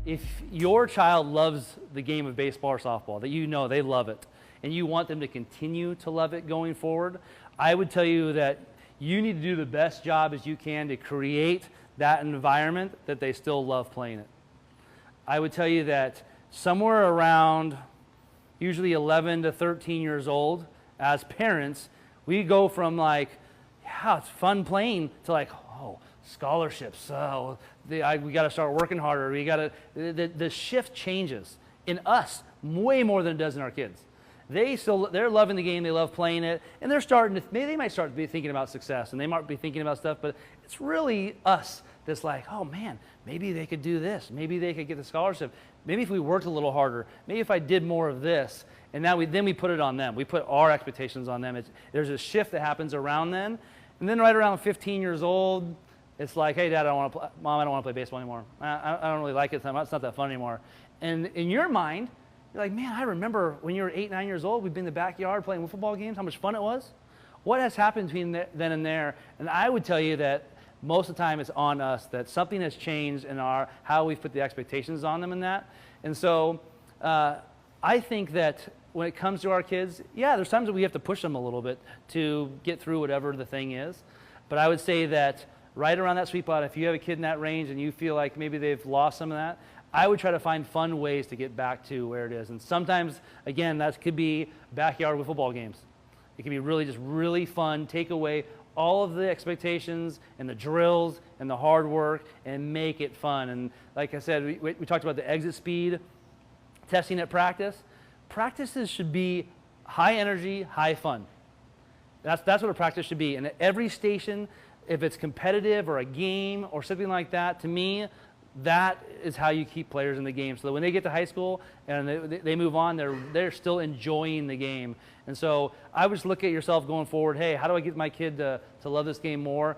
if your child loves the game of baseball or softball, that you know they love it, and you want them to continue to love it going forward, I would tell you that you need to do the best job as you can to create that environment that they still love playing it. I would tell you that somewhere around usually 11 to 13 years old, as parents, we go from like, yeah, it's fun playing, to like, oh, scholarships, so we got to start working harder. We got to. The shift changes in us way more than it does in our kids. They're loving the game, they love playing it, and they're starting to, maybe they might start to be thinking about success, and they might be thinking about stuff, but it's really us that's like, oh man, maybe they could do this, maybe they could get the scholarship, maybe if we worked a little harder, maybe if I did more of this, and now then we put it on them. We put our expectations on them. There's a shift that happens around then, and then right around 15 years old, it's like, hey, Dad, Mom, I don't want to play baseball anymore. I don't really like it. It's not that fun anymore. And in your mind, you're like, man, I remember when you were 8, 9 years old, we'd be in the backyard playing football games, how much fun it was. What has happened between then and there? And I would tell you that most of the time it's on us, that something has changed in how we've put the expectations on them in that. And so I think that when it comes to our kids, yeah, there's times that we have to push them a little bit to get through whatever the thing is. But I would say that right around that sweet spot, if you have a kid in that range and you feel like maybe they've lost some of that, I would try to find fun ways to get back to where it is. And sometimes, again, that could be backyard with football games. It can be really fun, take away all of the expectations and the drills and the hard work and make it fun. And like I said, we talked about the exit speed testing at practice. Practices should be high energy, high fun. That's what a practice should be. And at every station, if it's competitive or a game or something like that, to me, that is how you keep players in the game. So that when they get to high school and they move on, they're still enjoying the game. And so I would just look at yourself going forward, hey, how do I get my kid to love this game more,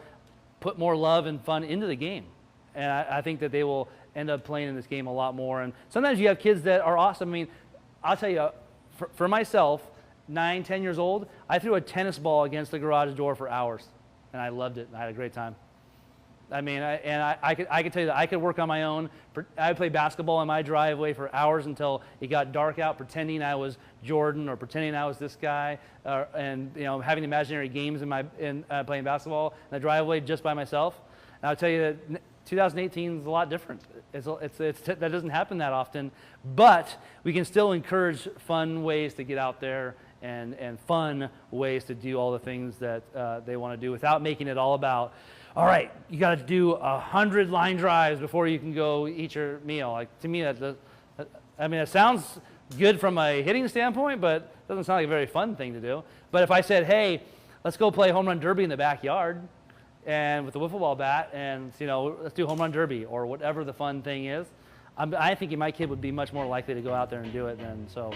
put more love and fun into the game? And I think that they will end up playing in this game a lot more. And sometimes you have kids that are awesome. I mean, I'll tell you, for myself, 9, 10 years old, I threw a tennis ball against the garage door for hours. And I loved it. I had a great time. I mean, I could tell you that I could work on my own. I would play basketball in my driveway for hours until it got dark out, pretending I was Jordan or pretending I was this guy, and having imaginary games in playing basketball in the driveway just by myself. And I'll tell you that 2018 is a lot different. That doesn't happen that often, but we can still encourage fun ways to get out there and fun ways to do all the things that they want to do without making it all about, all right, you got to do 100 line drives before you can go eat your meal. Like, to me, it sounds good from a hitting standpoint, but it doesn't sound like a very fun thing to do. But if I said, hey, let's go play home run derby in the backyard and with the wiffle ball bat, and let's do home run derby or whatever the fun thing is, I think my kid would be much more likely to go out there and do it than so.